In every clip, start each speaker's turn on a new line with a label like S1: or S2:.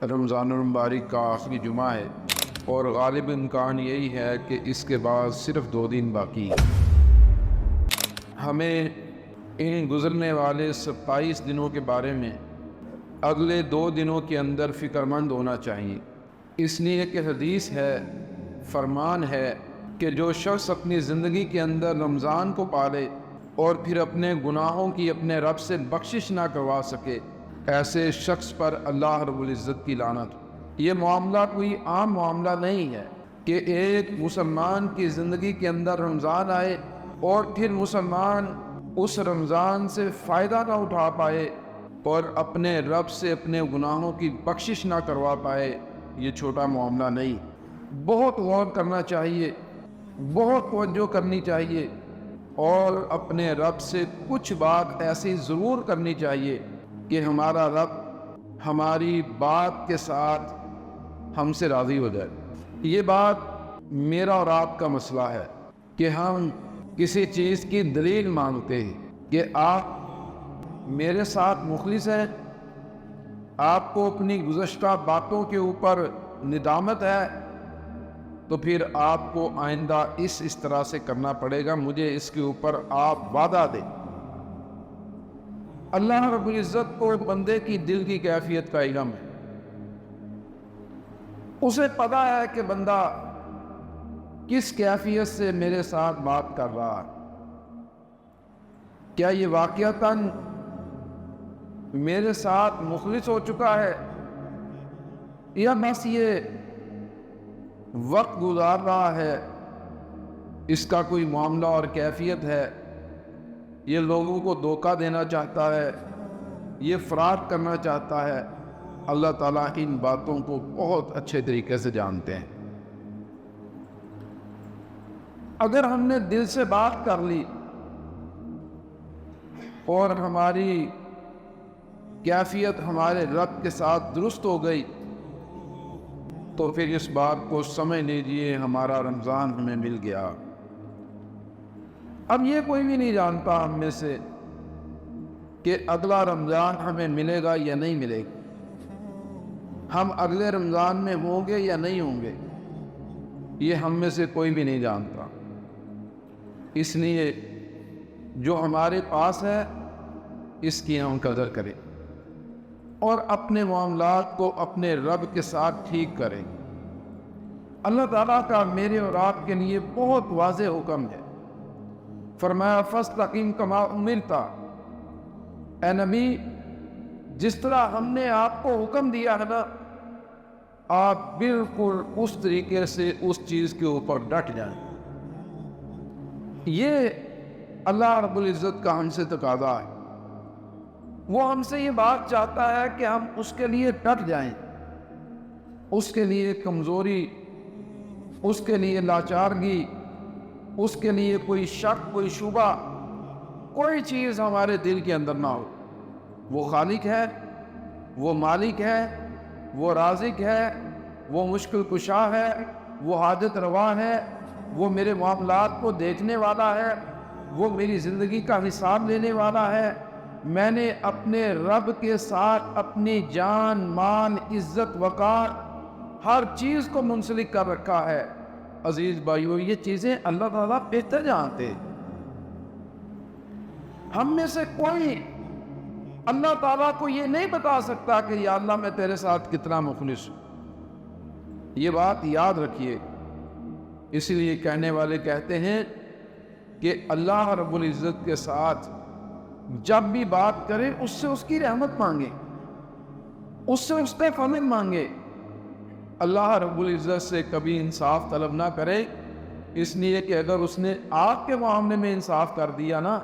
S1: رمضان المبارک کا آخری جمعہ ہے اور غالب امکان یہی ہے کہ اس کے بعد صرف 2 دن باقی ہیں۔ ہمیں ان گزرنے والے 27 دنوں کے بارے میں اگلے 2 دنوں کے اندر فکر مند ہونا چاہیے، اس لیے کہ حدیث ہے، فرمان ہے کہ جو شخص اپنی زندگی کے اندر رمضان کو پالے اور پھر اپنے گناہوں کی اپنے رب سے بخشش نہ کروا سکے، ایسے شخص پر اللہ رب العزت کی لعنت ہو۔ یہ معاملہ کوئی عام معاملہ نہیں ہے کہ ایک مسلمان کی زندگی کے اندر رمضان آئے اور پھر مسلمان اس رمضان سے فائدہ نہ اٹھا پائے اور اپنے رب سے اپنے گناہوں کی بخشش نہ کروا پائے۔ یہ چھوٹا معاملہ نہیں، بہت غور کرنا چاہیے، بہت توجہ کرنی چاہیے اور اپنے رب سے کچھ بات ایسی ضرور کرنی چاہیے کہ ہمارا رب ہماری بات کے ساتھ ہم سے راضی ہو جائے۔ یہ بات میرا اور آپ کا مسئلہ ہے کہ ہم کسی چیز کی دلیل مانگتے ہیں کہ آپ میرے ساتھ مخلص ہیں، آپ کو اپنی گزشتہ باتوں کے اوپر ندامت ہے، تو پھر آپ کو آئندہ اس طرح سے کرنا پڑے گا، مجھے اس کے اوپر آپ وعدہ دیں۔ اللہ رب العزت کو بندے کی دل کی کیفیت کا علم ہے، اسے پتہ ہے کہ بندہ کس کیفیت سے میرے ساتھ بات کر رہا ہے۔ کیا یہ واقعتاً میرے ساتھ مخلص ہو چکا ہے یا بس یہ وقت گزار رہا ہے، اس کا کوئی معاملہ اور کیفیت ہے، یہ لوگوں کو دھوکہ دینا چاہتا ہے، یہ فراڈ کرنا چاہتا ہے۔ اللہ تعالیٰ ان باتوں کو بہت اچھے طریقے سے جانتے ہیں۔ اگر ہم نے دل سے بات کر لی اور ہماری کیفیت ہمارے رب کے ساتھ درست ہو گئی تو پھر اس بات کو سمجھ لیجئے ہمارا رمضان ہمیں مل گیا۔ اب یہ کوئی بھی نہیں جانتا ہم میں سے کہ اگلا رمضان ہمیں ملے گا یا نہیں ملے گا، ہم اگلے رمضان میں ہوں گے یا نہیں ہوں گے، یہ ہم میں سے کوئی بھی نہیں جانتا۔ اس لیے جو ہمارے پاس ہے اس کی ہم قدر کریں اور اپنے معاملات کو اپنے رب کے ساتھ ٹھیک کریں۔ اللہ تعالیٰ کا میرے اور آپ کے لیے بہت واضح حکم ہے، فرمایا فَاسْتَقِمْ كَمَا أُمِرْتَ، اے نبی جس طرح ہم نے آپ کو حکم دیا ہے نا، آپ بالکل اس طریقے سے اس چیز کے اوپر ڈٹ جائیں۔ یہ اللہ رب العزت کا ہم سے تقاضا ہے، وہ ہم سے یہ بات چاہتا ہے کہ ہم اس کے لیے ڈٹ جائیں، اس کے لیے کمزوری، اس کے لیے لاچارگی، اس کے لیے کوئی شک، کوئی شبہ، کوئی چیز ہمارے دل کے اندر نہ ہو۔ وہ خالق ہے، وہ مالک ہے، وہ رازق ہے، وہ مشکل کشا ہے، وہ حاجت روا ہے، وہ میرے معاملات کو دیکھنے والا ہے، وہ میری زندگی کا حساب لینے والا ہے۔ میں نے اپنے رب کے ساتھ اپنی جان، مال، عزت، وقار، ہر چیز کو منسلک کر رکھا ہے۔ عزیز بھائیو، یہ چیزیں اللہ تعالیٰ بہتر جانتے ہیں۔ ہم میں سے کوئی اللہ تعالیٰ کو یہ نہیں بتا سکتا کہ یا اللہ میں تیرے ساتھ کتنا مخلص ہوں۔ یہ بات یاد رکھیے۔ اسی لیے کہنے والے کہتے ہیں کہ اللہ رب العزت کے ساتھ جب بھی بات کریں اس سے اس کی رحمت مانگیں، اس سے اس پہ فضل مانگیں۔ اللہ رب العزت سے کبھی انصاف طلب نہ کرے، اس لیے کہ اگر اس نے آپ کے معاملے میں انصاف کر دیا نا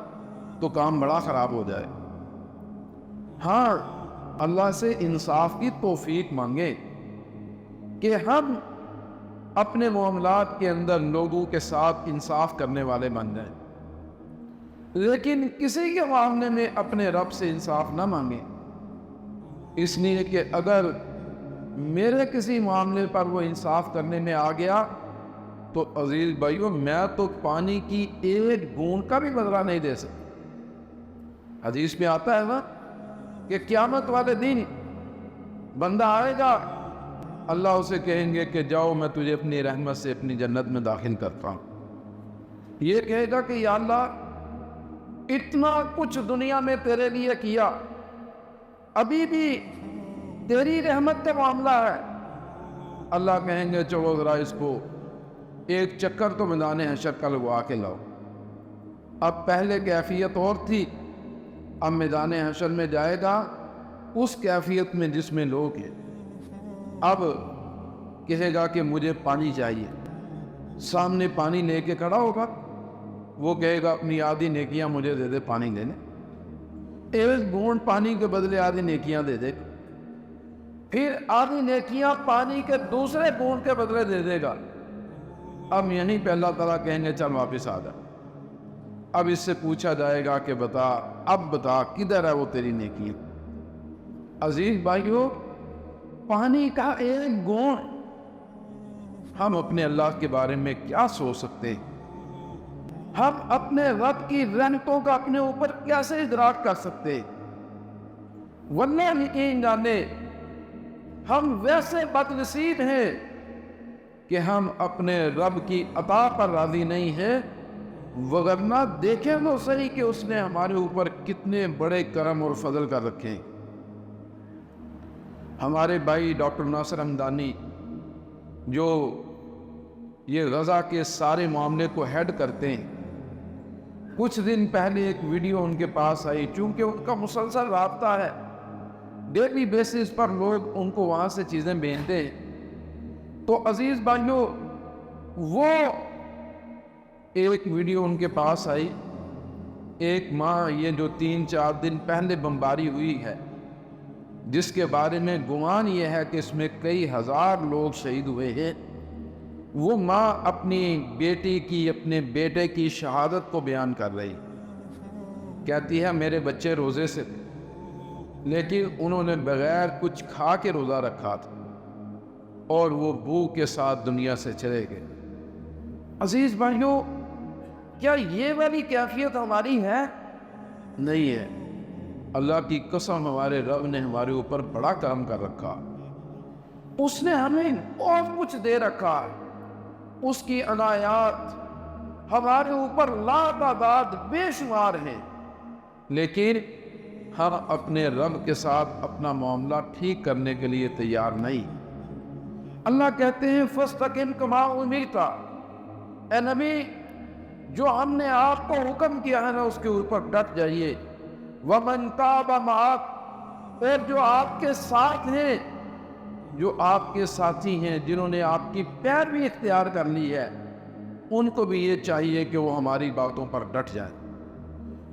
S1: تو کام بڑا خراب ہو جائے۔ ہاں، اللہ سے انصاف کی توفیق مانگیں کہ ہم اپنے معاملات کے اندر لوگوں کے ساتھ انصاف کرنے والے بن جائیں، لیکن کسی کے معاملے میں اپنے رب سے انصاف نہ مانگیں، اس لیے کہ اگر میرے کسی معاملے پر وہ انصاف کرنے میں آ گیا تو عزیز بھائیو میں تو پانی کی ایک بوند کا بھی بدلہ نہیں دے سکتا۔ حدیث میں آتا ہے نا کہ قیامت والے دن بندہ آئے گا، اللہ اسے کہیں گے کہ جاؤ میں تجھے اپنی رحمت سے اپنی جنت میں داخل کرتا ہوں۔ یہ کہے گا کہ یا اللہ اتنا کچھ دنیا میں تیرے لیے کیا، ابھی بھی تیری رحمت کا معاملہ ہے۔ اللہ کہیں گے چلو ذرا اس کو ایک چکر تو میدان حشر کا لگوا کے لاؤ۔ اب پہلے کیفیت اور تھی، اب میدان حشر میں جائے گا اس کیفیت میں جس میں لوگ ہیں۔ اب کہے گا کہ مجھے پانی چاہیے، سامنے پانی لے کے کھڑا ہوگا، وہ کہے گا اپنی آدھی نیکیاں مجھے دے دے پانی دینے، ایک گھونٹ پانی کے بدلے آدھی نیکیاں دے دے، پھر آدھی نیکیاں پانی کے دوسرے گھونٹ کے بدلے دے دے گا۔ اب یہیں پہ اللہ تعالیٰ کہیں گے چل واپس آ جا۔ اب اس سے پوچھا جائے گا کہ بتا، اب بتا کدھر ہے وہ تیری نیکیاں۔ عزیز بھائیو، پانی کا ایک گھونٹ ہم اپنے اللہ کے بارے میں کیا سوچ سکتے ہیں؟ ہم اپنے رب کی رحمتوں کا اپنے اوپر کیسے ادراک کر سکتے ہیں؟ واللہ یقین جانے ہم ویسے بد نصیب ہیں کہ ہم اپنے رب کی عطا پر راضی نہیں ہیں، وگرنہ دیکھیں تو صحیح کہ اس نے ہمارے اوپر کتنے بڑے کرم اور فضل کر رکھے ہیں۔ ہمارے بھائی ڈاکٹر ناصر ہمدانی جو یہ غزہ کے سارے معاملے کو ہیڈ کرتے ہیں، کچھ دن پہلے ایک ویڈیو ان کے پاس آئی، چونکہ ان کا مسلسل رابطہ ہے، ڈیلی بیسس پر لوگ ان کو وہاں سے چیزیں بھیجتے ہیں۔ تو عزیز بھائیو، وہ ایک ویڈیو ان کے پاس آئی، ایک ماں یہ جو 3-4 دن پہلے بمباری ہوئی ہے، جس کے بارے میں گمان یہ ہے کہ اس میں کئی ہزار لوگ شہید ہوئے ہیں، وہ ماں اپنی بیٹی کی، اپنے بیٹے کی شہادت کو بیان کر رہی، کہتی ہے میرے بچے روزے سے تھے لیکن انہوں نے بغیر کچھ کھا کے روزہ رکھا تھا اور وہ بھوک کے ساتھ دنیا سے چلے گئے۔ عزیز بھائیو، کیا یہ والی کیفیت ہماری ہے؟ نہیں ہے۔ اللہ کی قسم ہمارے رب نے ہمارے اوپر بڑا کرم کر رکھا، اس نے ہمیں بہت کچھ دے رکھا، اس کی عنایات ہمارے اوپر لا تعداد بے شمار ہیں، لیکن ہم اپنے رب کے ساتھ اپنا معاملہ ٹھیک کرنے کے لیے تیار نہیں۔ اللہ کہتے ہیں فَاسْتَقِمْ كَمَا أُمِرْتَ، اے نبی جو ہم نے آپ کو حکم کیا ہے نا اس کے اوپر ڈٹ جائیے۔ وَمَنْ تَابَ مَعَكَ، اور جو آپ کے ساتھ ہیں، جو آپ کے ساتھی ہیں، جنہوں نے آپ کی پیروی اختیار کر لی ہے، ان کو بھی یہ چاہیے کہ وہ ہماری باتوں پر ڈٹ جائیں۔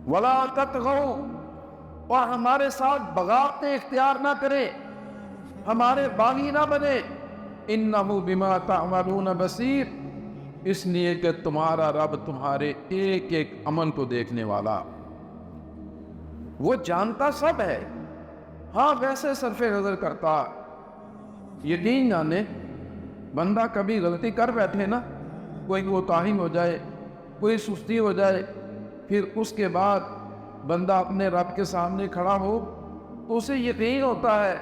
S1: وَلَا تَطْغَوْا، اور ہمارے ساتھ بغاوتیں اختیار نہ کرے، ہمارے باغی نہ بنے۔ إِنَّهُ بِمَا تَعْمَلُونَ بَصِيرٌ، اس لیے کہ تمہارا رب تمہارے ایک ایک عمل کو دیکھنے والا، وہ جانتا سب ہے۔ ہاں ویسے صرف نظر کرتا، یقین جانے بندہ کبھی غلطی کر بیٹھے نا، کوئی کوتاہی ہو جائے، کوئی سستی ہو جائے، پھر اس کے بعد بندہ اپنے رب کے سامنے کھڑا ہو تو اسے یقین ہوتا ہے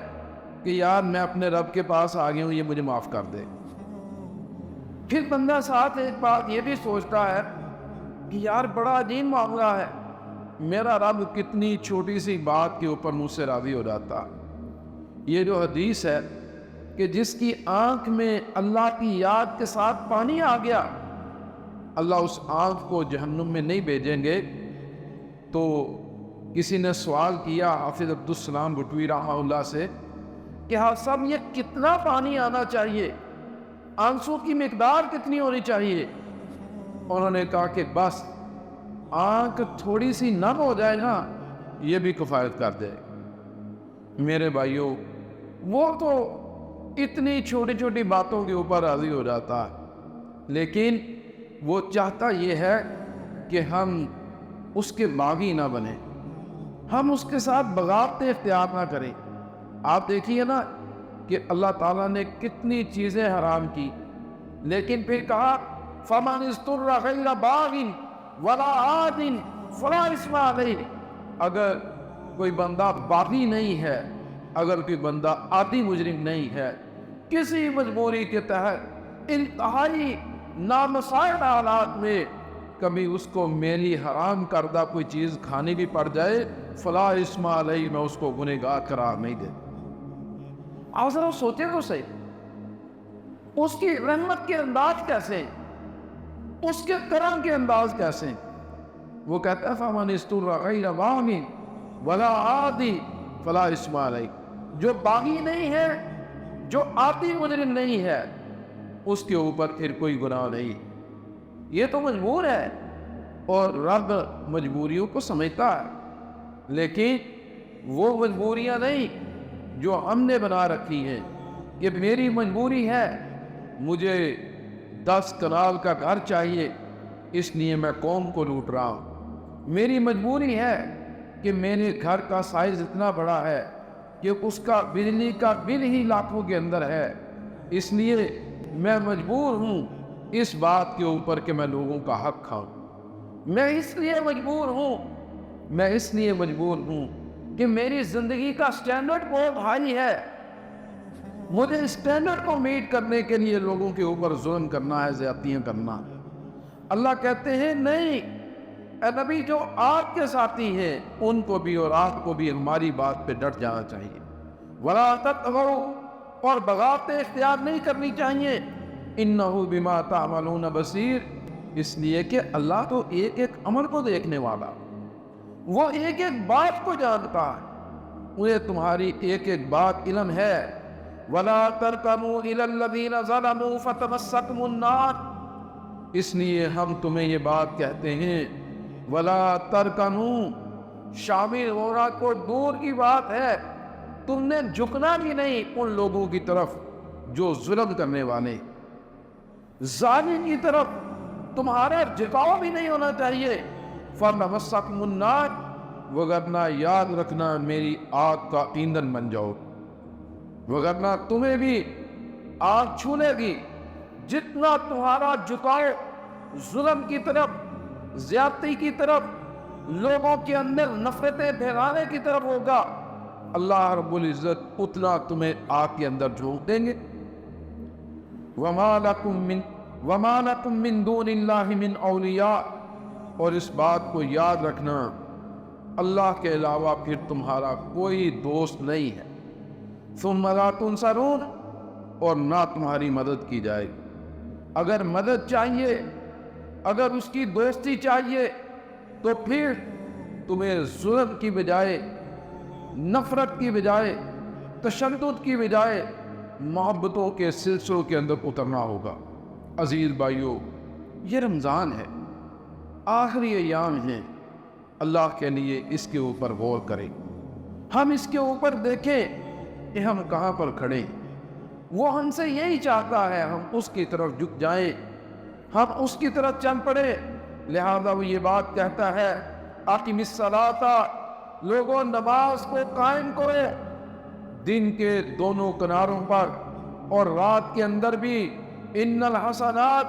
S1: کہ یار میں اپنے رب کے پاس آ گیا ہوں، یہ مجھے معاف کر دے۔ پھر بندہ ساتھ ایک بات یہ بھی سوچتا ہے کہ یار بڑا عجیب معاملہ ہے، میرا رب کتنی چھوٹی سی بات کے اوپر مجھ سے راضی ہو جاتا۔ یہ جو حدیث ہے کہ جس کی آنکھ میں اللہ کی یاد کے ساتھ پانی آ گیا، اللہ اس آنکھ کو جہنم میں نہیں بھیجیں گے۔ تو کسی نے سوال کیا حافظ عبدالسلام بھٹوی رحمہ اللہ سے کہ ہاں صاحب یہ کتنا پانی آنا چاہیے، آنسو کی مقدار کتنی ہونی چاہیے؟ انہوں نے کہا کہ بس آنکھ تھوڑی سی نم ہو جائے نا، یہ بھی کفایت کر دے۔ میرے بھائیوں، وہ تو اتنی چھوٹی چھوٹی باتوں کے اوپر راضی ہو جاتا ہے، لیکن وہ چاہتا یہ ہے کہ ہم اس کے باغی نہ بنیں، ہم اس کے ساتھ بغاوتیں اختیار نہ کریں۔ آپ دیکھیے نا کہ اللہ تعالیٰ نے کتنی چیزیں حرام کی، لیکن پھر کہا فَمَنِ اسْتُرَّ غَيْرَ بَاغٍ وَلَا عَادٍ فَلَا إِثْمَ عَلَيْهِ، اگر کوئی بندہ باغی نہیں ہے، اگر کوئی بندہ عادی مجرم نہیں ہے، کسی مجبوری کے تحت انتہائی نامساعد حالات میں کبھی اس کو میری حرام کردہ کوئی چیز کھانی بھی پڑ جائے، فلا اسم علیہ، میں اس کو گنہگار قرار نہیں دیتا۔ آپ ذرا سوچیں تو صحیح، اس کی رحمت کے انداز کیسے، اس کے کرم کے انداز کیسے؟ وہ کہتا ہے فَمَنِ اسْتُرَّ غَيْرَ بَاغٍ وَلَا عَادٍ فَلَا إِثْمَ عَلَيْهِ، جو باغی نہیں ہے، جو عادی مجرم نہیں ہے، اس کے اوپر پھر کوئی گناہ نہیں۔ یہ تو مجبور ہے اور رب مجبوریوں کو سمجھتا ہے، لیکن وہ مجبوریاں نہیں جو ہم نے بنا رکھی ہیں کہ میری مجبوری ہے، مجھے 10 کنال کا گھر چاہیے اس لیے میں قوم کو لوٹ رہا ہوں، میری مجبوری ہے کہ میرے گھر کا سائز اتنا بڑا ہے کہ اس کا بجلی کا بل ہی لاکھوں کے اندر ہے، اس لیے میں مجبور ہوں اس بات کے اوپر کہ میں لوگوں کا حق کھاؤں، میں اس لیے مجبور ہوں کہ میری زندگی کا سٹینڈرڈ بہت ہائی ہے، مجھے سٹینڈرڈ کو میٹ کرنے کے لیے لوگوں کے اوپر ظلم کرنا ہے، زیادتیاں کرنا ہے۔ اللہ کہتے ہیں نہیں اے نبی، جو آپ کے ساتھی ہیں ان کو بھی اور آپ کو بھی ہماری بات پہ ڈٹ جانا چاہیے، وَلَا تَطْغَوْا، اور بغاوتیں اختیار نہیں کرنی چاہیے، اِنَّهُ بِمَا تَعْمَلُونَ بَصِيرٌ، اس لیے کہ اللہ تو ایک ایک عمل کو دیکھنے والا، وہ ایک ایک بات کو جانتا ہے، انہیں تمہاری ایک ایک بات علم ہے۔ وَلَا تَرْكَنُوا إِلَى الَّذِينَ ظَلَمُوا فَتَمَسَّكُمُ النَّارُ، اس لیے ہم تمہیں یہ بات کہتے ہیں وَلَا تَرْكَنُوا، شامل ہونا کو دور کی بات ہے، تم نے جھکنا بھی نہیں ان لوگوں کی طرف جو ظلم کرنے والے، ظالم کی طرف تمہارا جھکاؤ بھی نہیں ہونا چاہیے۔ فَتَمَسَّكُمُ النَّارُ، وگرنہ یاد رکھنا میری آگ کا ایندھن بن جاؤ، وگرنہ تمہیں بھی آگ چھولے گی۔ جتنا تمہارا جھکاؤ ظلم کی طرف، زیادتی کی طرف، لوگوں کے اندر نفرتیں پھیلانے کی طرف ہوگا، اللہ رب العزت اتنا تمہیں آگ کے اندر جھونک دیں گے۔ وَمَا لَكُم مِّن دُونِ اللَّهِ مِنْ أَوْلِيَاءَ، اور اس بات کو یاد رکھنا اللہ کے علاوہ پھر تمہارا کوئی دوست نہیں ہے۔ ثُمَّ لَا تُنصَرُونَ، اور نہ تمہاری مدد کی جائے گی۔ اگر مدد چاہیے، اگر اس کی دوستی چاہیے، تو پھر تمہیں ظلم کی بجائے، نفرت کی بجائے، تشدد کی بجائے محبتوں کے سلسلوں کے اندر اترنا ہوگا۔ عزیز بھائیو، یہ رمضان ہے، آخری ایام ہیں، اللہ کے لیے اس کے اوپر غور کریں، ہم اس کے اوپر دیکھیں کہ ہم کہاں پر کھڑے ہیں۔ وہ ہم سے یہی چاہتا ہے ہم اس کی طرف جھک جائیں، ہم اس کی طرف چل پڑے، لہذا وہ یہ بات کہتا ہے اقم الصلاۃ، لوگوں نماز کو قائم کرو، دن کے دونوں کناروں پر اور رات کے اندر بھی۔ ان الحسنات،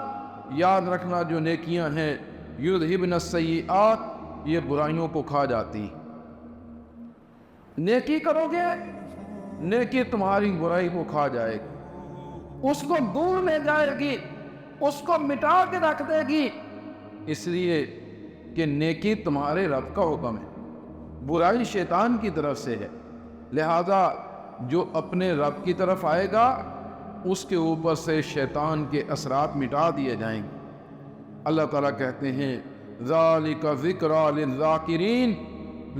S1: یاد رکھنا جو نیکیاں ہیں، یذہبن السیئات، یہ برائیوں کو کھا جاتی۔ نیکی کرو گے، نیکی تمہاری برائی کو کھا جائے گی، اس کو دور لے جائے گی، اس کو مٹا کے رکھ دے گی، اس لیے کہ نیکی تمہارے رب کا حکم ہے، برائی شیطان کی طرف سے ہے، لہذا جو اپنے رب کی طرف آئے گا اس کے اوپر سے شیطان کے اثرات مٹا دیے جائیں گے۔ اللہ تعالیٰ کہتے ہیں ذالک ذکریٰ للذاکرین،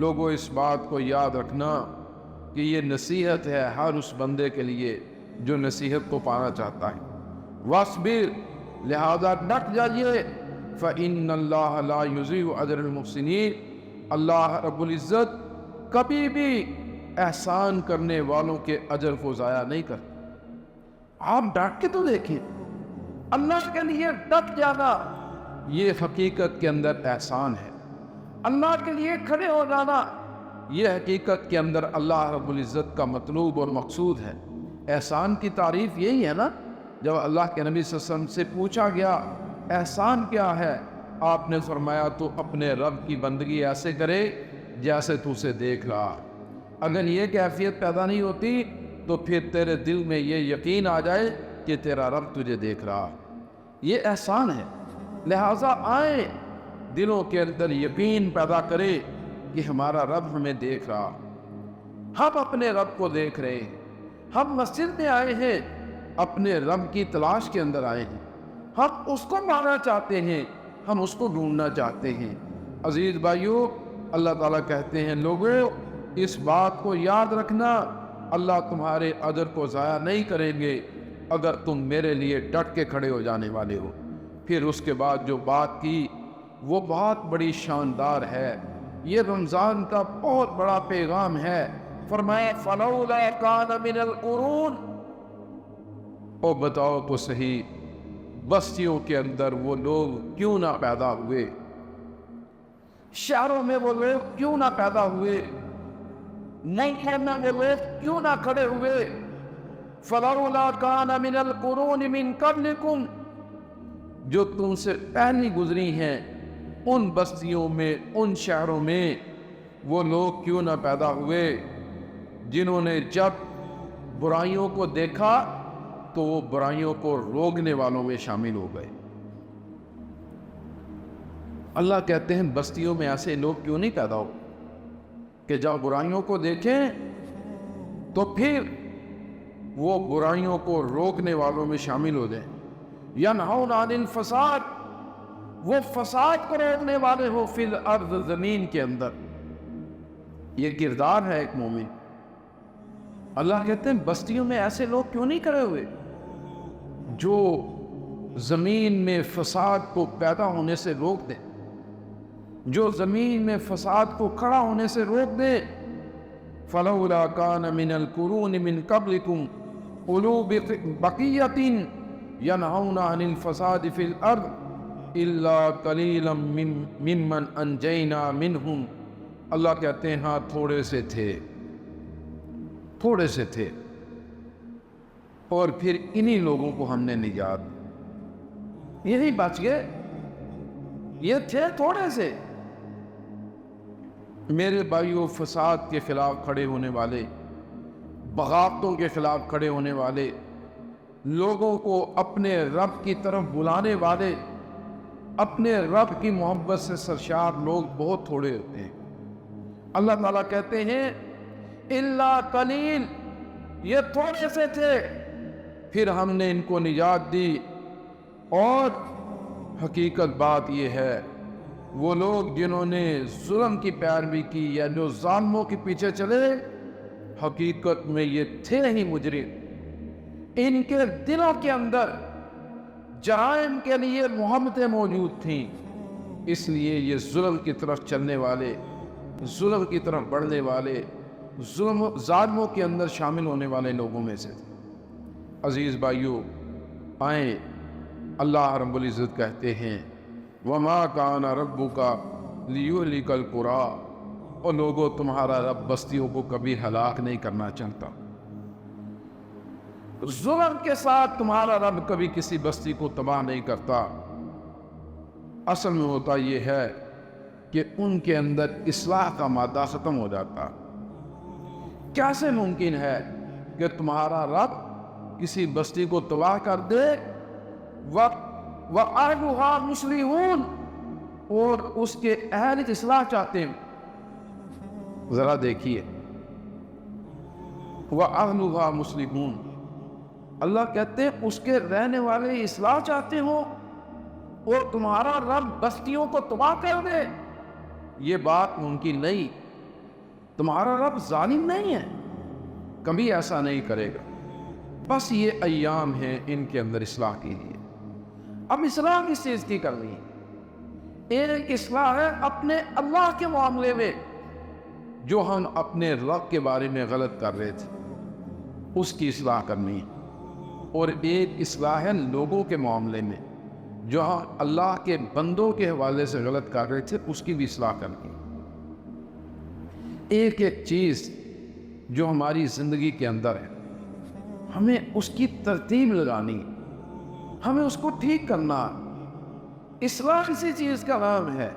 S1: لوگوں اس بات کو یاد رکھنا کہ یہ نصیحت ہے ہر اس بندے کے لیے جو نصیحت کو پانا چاہتا ہے۔ واصبر، لہذا ڈٹ جائیے، فإن اللہ لا یضیع اجر المحسنین، اللہ رب العزت کبھی بھی احسان کرنے والوں کے اجر کو ضائع نہیں کرتا۔ آپ ڈٹ کے تو دیکھیں، اللہ کے لیے ڈٹ جانا یہ حقیقت کے اندر احسان ہے، اللہ کے لیے کھڑے ہو جانا یہ حقیقت کے اندر اللہ رب العزت کا مطلوب اور مقصود ہے۔ احسان کی تعریف یہی ہے نا، جب اللہ کے نبی صلی اللہ علیہ وسلم سے پوچھا گیا احسان کیا ہے، آپ نے فرمایا تو اپنے رب کی بندگی ایسے کرے جیسے تو اسے دیکھ رہا، اگر یہ کیفیت پیدا نہیں ہوتی تو پھر تیرے دل میں یہ یقین آ جائے کہ تیرا رب تجھے دیکھ رہا، یہ احسان ہے۔ لہٰذا آئیں دلوں کے اندر یقین پیدا کرے کہ ہمارا رب ہمیں دیکھ رہا، ہم اپنے رب کو دیکھ رہے ہیں، ہم مسجد میں آئے ہیں اپنے رب کی تلاش کے اندر آئے ہیں، ہم اس کو پانا چاہتے ہیں، ہم اس کو ڈھونڈنا چاہتے ہیں۔ عزیز بھائیو، اللہ تعالیٰ کہتے ہیں لوگوں اس بات کو یاد رکھنا، اللہ تمہارے اجر کو ضائع نہیں کریں گے اگر تم میرے لیے ڈٹ کے کھڑے ہو جانے والے ہو۔ پھر اس کے بعد جو بات کی وہ بہت بڑی شاندار ہے، یہ رمضان کا بہت بڑا پیغام ہے۔ فرمایا فلولا کان من القرون، او بتاؤ تو صحیح بستیوں کے اندر وہ لوگ کیوں نہ پیدا ہوئے، شہروں میں وہ لوگ کیوں نہ پیدا ہوئے، نئی خیمہ میں لوگ کیوں نہ کھڑے ہوئے۔ فلولا کان من القرون من قبلکم، جو تم سے پہلی گزری ہیں ان بستیوں میں، ان شہروں میں وہ لوگ کیوں نہ پیدا ہوئے جنہوں نے جب برائیوں کو دیکھا تو وہ برائیوں کو روکنے والوں میں شامل ہو گئے۔ اللہ کہتے ہیں بستیوں میں ایسے لوگ کیوں نہیں پیدا ہو کہ جب برائیوں کو دیکھیں تو پھر وہ برائیوں کو روکنے والوں میں شامل ہو جائیں۔ ینہون عن الفساد، وہ فساد کو روکنے والے ہو فی الارض، زمین کے اندر۔ یہ کردار ہے ایک مومن۔ اللہ کہتے ہیں بستیوں میں ایسے لوگ کیوں نہیں کھڑے ہوئے جو زمین میں فساد کو پیدا ہونے سے روک دیں، جو زمین میں فساد کو کھڑا ہونے سے روک دیں۔ فلولا کان من القرون من قبلکم اولو بقیۃ ینہون عن الفساد فی الارض الا قلیلا ممن انجینا منہم۔ اللہ کہتے ہیں ہاں تھوڑے سے تھے، تھوڑے سے تھے، اور پھر انہی لوگوں کو ہم نے نجات دی، یہی بچ گئے، یہ تھے تھوڑے سے۔ میرے بھائیوں، فساد کے خلاف کھڑے ہونے والے، بغاوتوں کے خلاف کھڑے ہونے والے، لوگوں کو اپنے رب کی طرف بلانے والے، اپنے رب کی محبت سے سرشار لوگ بہت تھوڑے ہوتے ہیں۔ اللہ تعالیٰ کہتے ہیں الا قلیل، یہ تھوڑے سے تھے، پھر ہم نے ان کو نجات دی۔ اور حقیقت بات یہ ہے وہ لوگ جنہوں نے ظلم کی پیروی کی یا جو ظالموں کے پیچھے چلے، حقیقت میں یہ تھے ہی مجرم، ان کے دلوں کے اندر جرائم کے لیے محبتیں موجود تھیں، اس لیے یہ ظلم کی طرف چلنے والے، ظلم کی طرف بڑھنے والے، ظالموں کے اندر شامل ہونے والے لوگوں میں سے تھے۔ عزیز بھائیو، آئیں اللہ رب العزت کہتے ہیں وَمَا كَانَ رَبُّكَ لِيُهْلِكَ الْقُرَىٰ، اور لوگوں تمہارا رب بستیوں کو کبھی ہلاک نہیں کرنا چاہتا، ظلم کے ساتھ تمہارا رب کبھی کسی بستی کو تباہ نہیں کرتا۔ اصل میں ہوتا یہ ہے کہ ان کے اندر اصلاح کا مادہ ختم ہو جاتا۔ کیسے ممکن ہے کہ تمہارا رب کسی بستی کو تباہ کر دے وَأَهْلُهَا مُصْلِحُونَ، اور اس کے اہل اصلاح چاہتے ہیں؟ ذرا دیکھیے، وَأَهْلُهَا مُصْلِحُونَ، اللہ کہتے ہیں اس کے رہنے والے اصلاح چاہتے ہو اور تمہارا رب بستیوں کو تباہ کر دے؟ یہ بات ممکن نہیں، تمہارا رب ظالم نہیں ہے، کبھی ایسا نہیں کرے گا۔ بس یہ ایام ہیں ان کے اندر اصلاح کے لیے۔ اب اصلاح کس چیز کی کرنی ہے؟ ایک اصلاح ہے اپنے اللہ کے معاملے میں، جو ہم اپنے رب کے بارے میں غلط کر رہے تھے اس کی اصلاح کرنی ہے، اور ایک اصلاح ہے لوگوں کے معاملے میں، جو ہم اللہ کے بندوں کے حوالے سے غلط کر رہے تھے اس کی بھی اصلاح کرنی ہے۔ ایک ایک چیز جو ہماری زندگی کے اندر ہے ہمیں اس کی ترتیب لگانی ہے، ہمیں اس کو ٹھیک کرنا۔ اصلاح کسی چیز کا نام ہے۔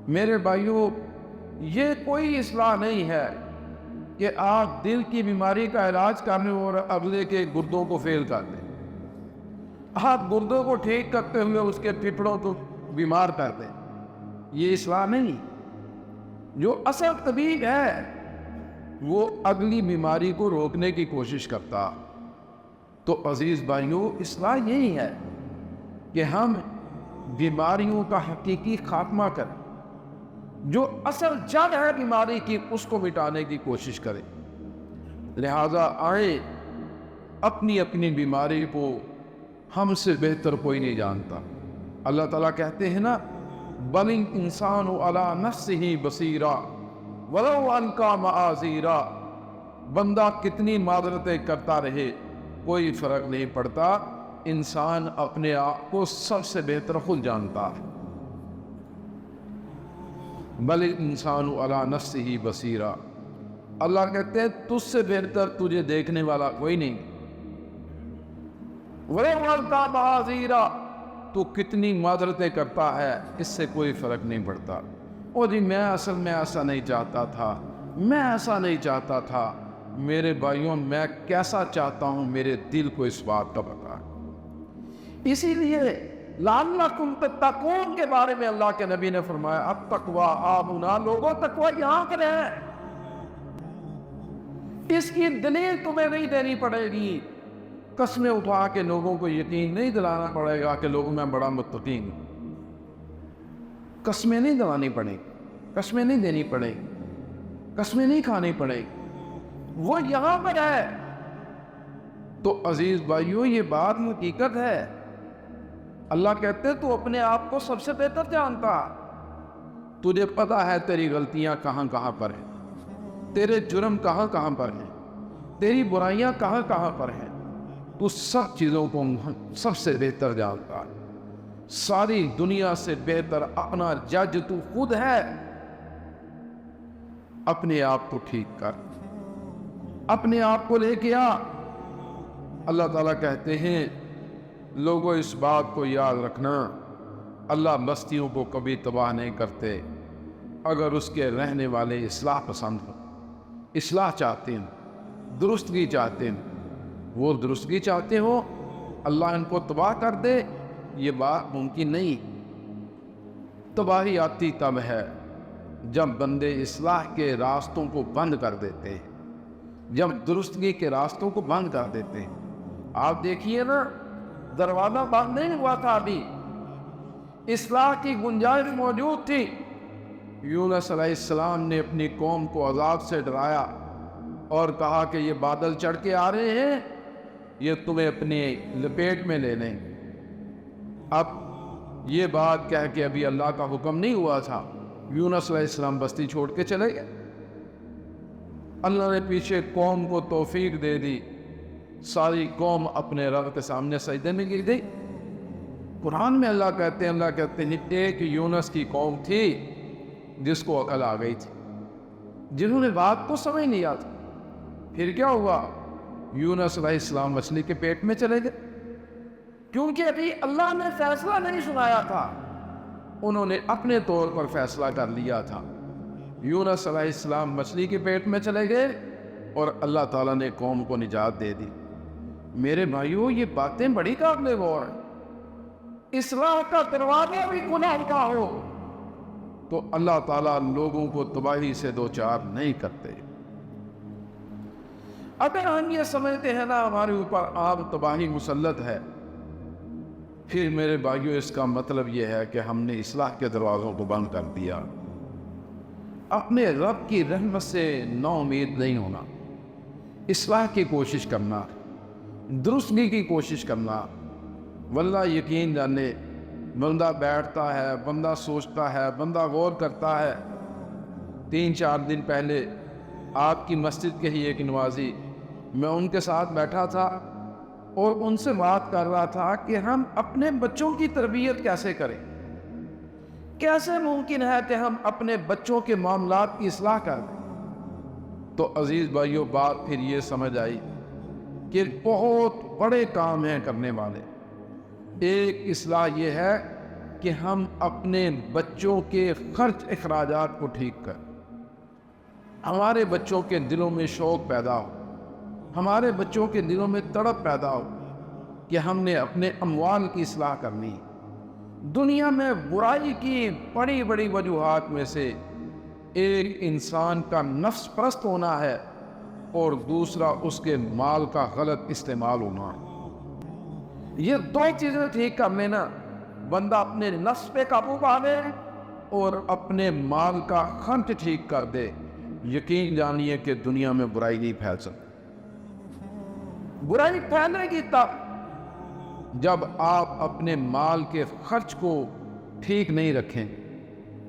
S1: میرے بھائیوں، یہ کوئی اصلاح نہیں ہے کہ آپ دل کی بیماری کا علاج کر رہے ہو اور اگلے کے گردوں کو فیل کر دیں، آپ گردوں کو ٹھیک کرتے ہوئے اس کے پھپھڑوں کو بیمار کر دیں، یہ اصلاح نہیں۔ جو اصل طبیب ہے وہ اگلی بیماری کو روکنے کی کوشش کرتا۔ تو عزیز بھائیوں، اصلاح یہی ہے کہ ہم بیماریوں کا حقیقی خاتمہ کریں، جو اصل جڑ ہے بیماری کی اس کو مٹانے کی کوشش کریں۔ لہذا آئے اپنی اپنی بیماری کو ہم سے بہتر کوئی نہیں جانتا۔ اللہ تعالیٰ کہتے ہیں نا، بل الانسان علی نفسہ بصیرا ولو القی معاذیرا، بندہ کتنی معذرتیں کرتا رہے کوئی فرق نہیں پڑتا، انسان اپنے آپ کو سب سے بہتر خود جانتا ہے۔ بل الانسان علی نفسہ بصیرا، اللہ کہتے ہیں تجھ سے بہتر تجھے دیکھنے والا کوئی نہیں۔ وَلَوْ أَلْقَى مَعَاذِيرًا، تو کتنی معذرتیں کرتا ہے اس سے کوئی فرق نہیں پڑتا۔ او جی میں اصل میں ایسا نہیں چاہتا تھا، میں ایسا نہیں چاہتا تھا۔ میرے بھائیوں، میں کیسا چاہتا ہوں میرے دل کو اس بات کا پتہ ہے۔ اسی لیے لعلکم تتقون کے بارے میں اللہ کے نبی نے فرمایا التقویٰ ہاہنا، لوگوں تقویٰ یہاں پر ہے۔ اس کی دلیل تمہیں نہیں دینی پڑے گی، قسمیں اٹھا کے لوگوں کو یقین نہیں دلانا پڑے گا کہ لوگوں میں بڑا متقی ہوں۔ قسمیں نہیں دلانی پڑیں، قسمیں نہیں دینی پڑیں، قسمیں نہیں کھانی پڑیں، وہ یہاں پر ہے۔ تو عزیز بھائیوں، یہ بات حقیقت ہے۔ اللہ کہتے تو اپنے آپ کو سب سے بہتر جانتا، تجھے پتا ہے تیری غلطیاں کہاں کہاں پر ہیں، تیرے جرم کہاں کہاں پر ہیں، تیری برائیاں کہاں کہاں پر ہیں، تو سب چیزوں کو سب سے بہتر جانتا ہے۔ ساری دنیا سے بہتر اپنا جج تو خود ہے۔ اپنے آپ کو ٹھیک کر، اپنے آپ کو لے کے آ۔ اللہ تعالیٰ کہتے ہیں لوگوں اس بات کو یاد رکھنا، اللہ بستیوں کو کبھی تباہ نہیں کرتے اگر اس کے رہنے والے اصلاح پسند ہوں، اصلاح چاہتے ہیں، درستگی چاہتے ہیں۔ وہ درستگی چاہتے ہو، اللہ ان کو تباہ کر دے، یہ بات ممکن نہیں۔ تباہی آتی تب ہے جب بندے اصلاح کے راستوں کو بند کر دیتے ہیں، جب درستگی کے راستوں کو بند کر دیتے ہیں۔ آپ دیکھیے نا، دروازہ بند نہیں ہوا تھا، ابھی اصلاح کی گنجائش موجود تھی۔ یونس علیہ السلام نے اپنی قوم کو عذاب سے ڈرایا اور کہا کہ یہ بادل چڑھ کے آ رہے ہیں، یہ تمہیں اپنی لپیٹ میں لے لیں۔ اب یہ بات کہہ کے ابھی اللہ کا حکم نہیں ہوا تھا، یونس علیہ السلام بستی چھوڑ کے چلے گئے۔ اللہ نے پیچھے قوم کو توفیق دے دی، ساری قوم اپنے رب کے سامنے سجدے میں گر گئی۔ قرآن میں اللہ کہتے ہیں ایک یونس کی قوم تھی جس کو عقل آ گئی تھی، جنہوں نے بات کو سمجھ لیا تھا۔ پھر کیا ہوا؟ یونس علیہ السلام مچھلی کے پیٹ میں چلے گئے، کیونکہ ابھی اللہ نے فیصلہ نہیں سنایا تھا، انہوں نے اپنے طور پر فیصلہ کر لیا تھا۔ یونس علیہ السلام مچھلی کے پیٹ میں چلے گئے اور اللہ تعالیٰ نے قوم کو نجات دے دی۔ میرے بھائیوں، یہ باتیں بڑی قابل غور ہیں۔ اصلاح کا دروازہ بھی گناہ کا ہو تو اللہ تعالیٰ لوگوں کو تباہی سے دوچار نہیں کرتے۔ اگر ہم یہ سمجھتے ہیں نا ہمارے اوپر عام تباہی مسلط ہے، پھر میرے بھائیوں اس کا مطلب یہ ہے کہ ہم نے اصلاح کے دروازوں کو بند کر دیا۔ اپنے رب کی رحمت سے نا امید نہیں ہونا، اصلاح کی کوشش کرنا، درستگی کی کوشش کرنا۔ واللہ یقین جانے، بندہ بیٹھتا ہے، بندہ سوچتا ہے، بندہ غور کرتا ہے۔ 3-4 دن پہلے آپ کی مسجد کے ہی ایک نمازی، میں ان کے ساتھ بیٹھا تھا اور ان سے بات کر رہا تھا کہ ہم اپنے بچوں کی تربیت کیسے کریں، کیسے ممکن ہے کہ ہم اپنے بچوں کے معاملات کی اصلاح کر دیں۔ تو عزیز بھائیوں، بات پھر یہ سمجھ آئی کہ بہت بڑے کام ہیں کرنے والے۔ ایک اصلاح یہ ہے کہ ہم اپنے بچوں کے خرچ اخراجات کو ٹھیک کریں۔ ہمارے بچوں کے دلوں میں شوق پیدا ہو، ہمارے بچوں کے دلوں میں تڑپ پیدا ہو کہ ہم نے اپنے اموال کی اصلاح کرنی۔ دنیا میں برائی کی بڑی بڑی وجوہات میں سے ایک انسان کا نفس پرست ہونا ہے اور دوسرا اس کے مال کا غلط استعمال ہونا۔ یہ دو چیزیں ٹھیک کر لینا، بندہ اپنے نفس پہ قابو پا لے اور اپنے مال کا خرچ ٹھیک کر دے، یقین جانیے کہ دنیا میں برائی نہیں پھیل سکتی۔ برائی پھیلے گی تب جب آپ اپنے مال کے خرچ کو ٹھیک نہیں رکھیں۔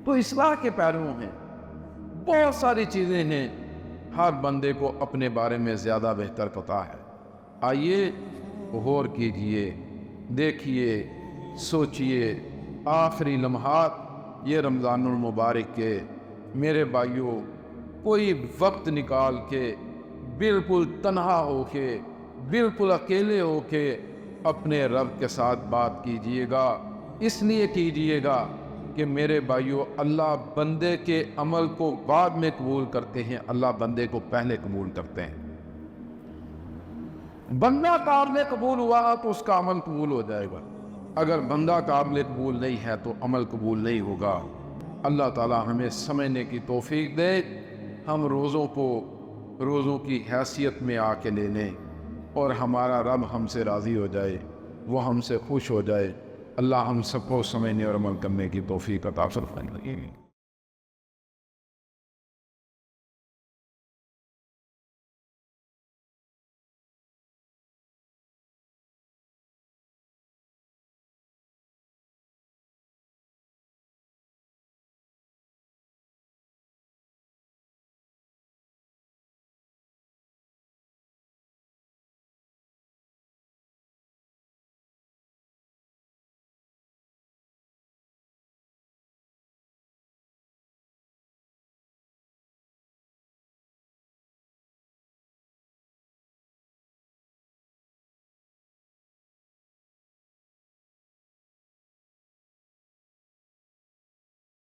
S1: تو اصلاح کے پہلو ہیں، بہت ساری چیزیں ہیں، ہر بندے کو اپنے بارے میں زیادہ بہتر پتہ ہے۔ آئیے غور کیجئے، دیکھیے، سوچئے، آخری لمحات یہ رمضان المبارک کے میرے بھائیوں، کوئی وقت نکال کے بالکل تنہا ہو کے، بالکل اکیلے ہو کے اپنے رب کے ساتھ بات کیجئے گا۔ اس لیے کیجئے گا کہ میرے بھائیوں، اللہ بندے کے عمل کو بعد میں قبول کرتے ہیں، اللہ بندے کو پہلے قبول کرتے ہیں۔ بندہ قابل قبول ہوا تو اس کا عمل قبول ہو جائے گا، اگر بندہ قابل قبول نہیں ہے تو عمل قبول نہیں ہوگا۔ اللہ تعالی ہمیں سمجھنے کی توفیق دے، ہم روزوں کی حیثیت میں آ کے لے لیں اور ہمارا رب ہم سے راضی ہو جائے، وہ ہم سے خوش ہو جائے۔ اللہ ہم سب کو سمجھنے اور عمل کرنے کی توفیق عطا فرمائے۔